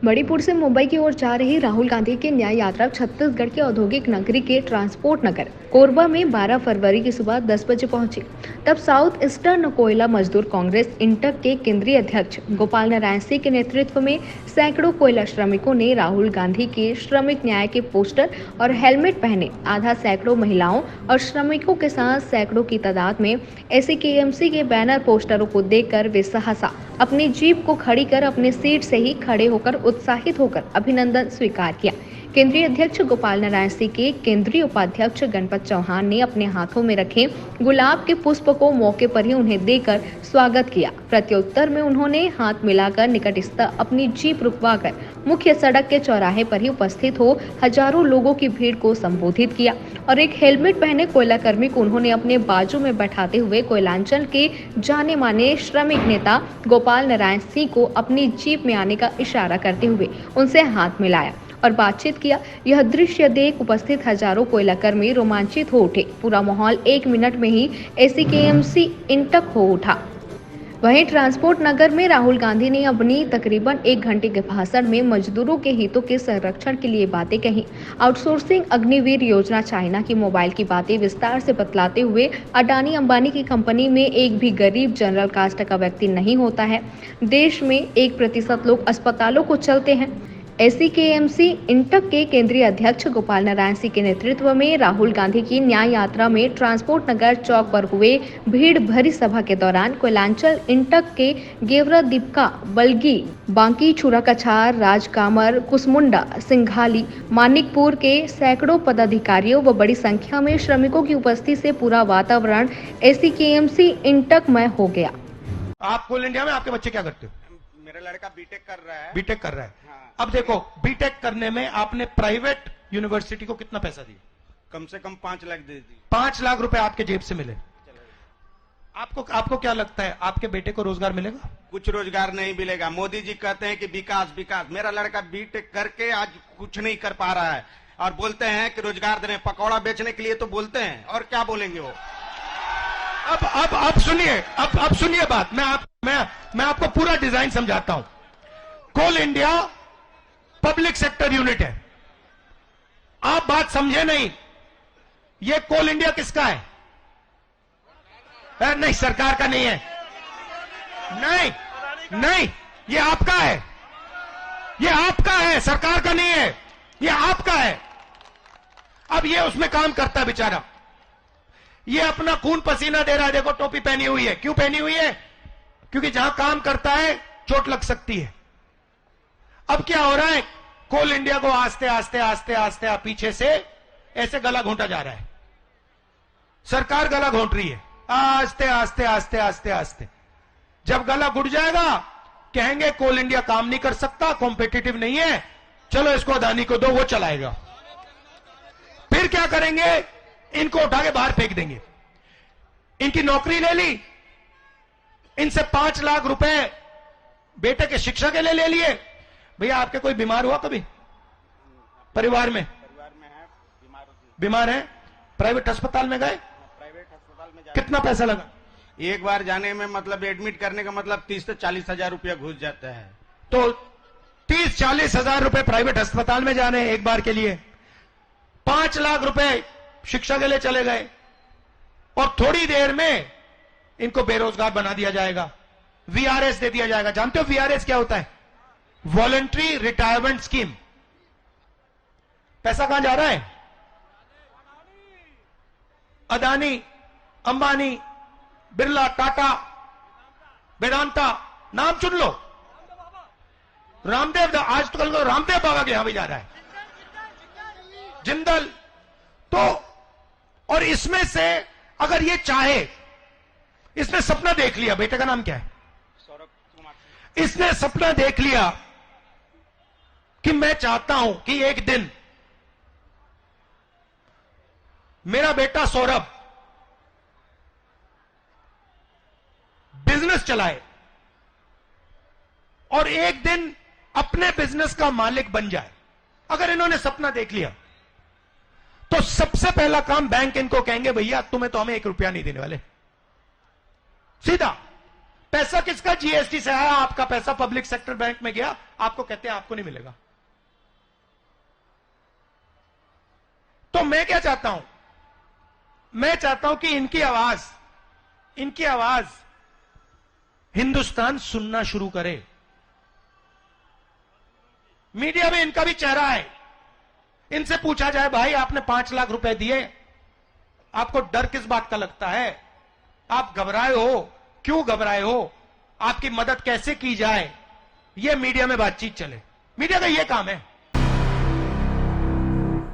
मणिपुर से मुंबई की ओर जा रही राहुल गांधी की न्याय यात्रा छत्तीसगढ़ के औद्योगिक नगरी के ट्रांसपोर्ट नगर कोरबा में 12 फरवरी की सुबह 10 बजे पहुंची। तब साउथ ईस्टर्न कोयला मजदूर कांग्रेस इंटक के केंद्रीय अध्यक्ष गोपाल नारायण सिंह के नेतृत्व में सैकड़ों कोयला श्रमिकों ने राहुल गांधी के श्रमिक न्याय के पोस्टर और हेलमेट पहने आधा सैकड़ों महिलाओं और श्रमिकों के साथ सैकड़ों की तादाद में एसीकेएमसी के बैनर पोस्टरों को देखकर वे सहसा अपनी जीप को खड़ी कर अपनी सीट से ही खड़े होकर उत्साहित होकर अभिनंदन स्वीकार किया। केंद्रीय अध्यक्ष गोपाल नारायण सिंह के केंद्रीय उपाध्यक्ष गणपत चौहान ने अपने हाथों में रखे गुलाब के पुष्प को मौके पर ही उन्हें देकर स्वागत किया। प्रत्युत्तर में उन्होंने हाथ मिलाकर निकटस्थ अपनी जीप रुकवाकर मुख्य सड़क के चौराहे पर ही उपस्थित हो हजारों लोगों की भीड़ को संबोधित किया और एक हेलमेट पहने कोयला कर्मी को उन्होंने अपने बाजू में बैठाते हुए कोयलांचल के जाने माने श्रमिक नेता गोपाल नारायण सिंह को अपनी जीप में आने का इशारा करते हुए उनसे हाथ मिलाया और बातचीत किया। यह दृश्य देख उपस्थित हजारों कोयला कर्मी रोमांचित हो उठे। पूरा माहौल 1 मिनट में ही एसीकेएमसी इंटक हो उठा। वहीं ट्रांसपोर्ट नगर में राहुल गांधी ने अपनी तकरीबन 1 घंटे के भाषण में मजदूरों के हितों के संरक्षण के लिए बातें कही। आउटसोर्सिंग, अग्निवीर योजना, चाइना की मोबाइल की बातें विस्तार से बतलाते हुए अडानी अंबानी की कंपनी में एक भी गरीब जनरल कास्ट का व्यक्ति नहीं होता है। देश में 1% लोग अस्पतालों को चलते हैं। एसीकेएमसी इंटक के केंद्रीय अध्यक्ष गोपाल नारायण सिंह के नेतृत्व में राहुल गांधी की न्याय यात्रा में ट्रांसपोर्ट नगर चौक पर हुए भीड़ भरी सभा के दौरान कोयलांचल इंटक के गेवरा दीपका, बलगी, बांकी छुरा कछार, राजकामर, कुसमुंडा, सिंघाली, मानिकपुर के सैकड़ों पदाधिकारियों व बड़ी संख्या में श्रमिकों की उपस्थिति से पूरा वातावरण एसीकेएमसी इंटक में हो गया। आप कोल इंडिया में आपके बच्चे क्या करते हो? मेरा लड़का बीटेक कर रहा है। बीटेक कर रहा है। हाँ। अब देखो, बीटेक करने में आपने प्राइवेट यूनिवर्सिटी को कितना पैसा दिया? कम से कम 5 लाख दे दी। 5 लाख रुपए आपके जेब से मिले। आपको क्या लगता है, आपके बेटे को रोजगार मिलेगा? कुछ रोजगार नहीं मिलेगा। मोदी जी कहते हैं कि विकास विकास। मेरा लड़का बीटेक करके आज कुछ नहीं कर पा रहा है और बोलते हैं कि रोजगार दे रहे हैं। पकौड़ा बेचने के लिए तो बोलते हैं, और क्या बोलेंगे वो। अब सुनिए बात। मैं आपको पूरा डिजाइन समझाता हूं। कोल इंडिया पब्लिक सेक्टर यूनिट है। आप बात समझे नहीं। ये कोल इंडिया किसका है? नहीं, सरकार का नहीं है। नहीं, ये आपका है। ये आपका है, सरकार का नहीं है। ये आपका है। अब ये उसमें काम करता है बेचारा। ये अपना खून पसीना दे रहा है। देखो, टोपी पहनी हुई है। क्यों पहनी हुई है? क्योंकि जहां काम करता है चोट लग सकती है। अब क्या हो रहा है? कोल इंडिया को आस्ते आस्ते पीछे से ऐसे गला घोंटा जा रहा है। सरकार गला घोंट रही है, आस्ते। जब गला घुट जाएगा, कहेंगे कोल इंडिया काम नहीं कर सकता, कॉम्पिटिटिव नहीं है, चलो इसको अदानी को दो, वो चलाएगा। फिर क्या करेंगे? इनको उठा के बाहर फेंक देंगे। इनकी नौकरी ले ली, इनसे 5 लाख रुपए बेटे के शिक्षा के लिए ले लिए। भैया, आपके कोई बीमार हुआ कभी परिवार में? है, बीमार है, प्राइवेट अस्पताल में गए? प्राइवेट अस्पताल में कितना पैसा लगा? एक बार जाने में मतलब एडमिट करने का मतलब 30 से 40 हजार रुपया घुस जाता है। तो 30-40 हजार रुपए प्राइवेट अस्पताल में जाने एक बार के लिए। 5 लाख रुपए शिक्षा के लिए चले गए, और थोड़ी देर में इनको बेरोजगार बना दिया जाएगा। वीआरएस दे दिया जाएगा। जानते हो वीआरएस क्या होता है? Voluntary retirement scheme. पैसा कहां जा रहा है? अदानी, अंबानी, बिरला, टाटा, वेदांता, नाम चुन लो। रामदेव, आज तो कल को रामदेव बाबा के यहां भी जा रहा है, जिंदल। तो और इसमें से अगर ये चाहे, इसने सपना देख लिया, बेटे का नाम क्या है? सौरभ कुमार। इसने सपना देख लिया कि मैं चाहता हूं कि एक दिन मेरा बेटा सौरभ बिजनेस चलाए और एक दिन अपने बिजनेस का मालिक बन जाए। अगर इन्होंने सपना देख लिया, तो सबसे पहला काम बैंक इनको कहेंगे, भैया तुम्हें तो हमें 1 रुपया नहीं देने वाले। सीधा पैसा किसका जीएसटी से आया? आपका पैसा पब्लिक सेक्टर बैंक में गया, आपको कहते हैं आपको नहीं मिलेगा। तो मैं क्या चाहता हूं? मैं चाहता हूं कि इनकी आवाज हिंदुस्तान सुनना शुरू करे। मीडिया में इनका भी चेहरा है। इनसे पूछा जाए, भाई आपने 5 लाख रुपए दिए, आपको डर किस बात का लगता है? आप घबराए हो, क्यों घबराए हो? आपकी मदद कैसे की जाए? यह मीडिया में बातचीत चले। मीडिया का यह काम है।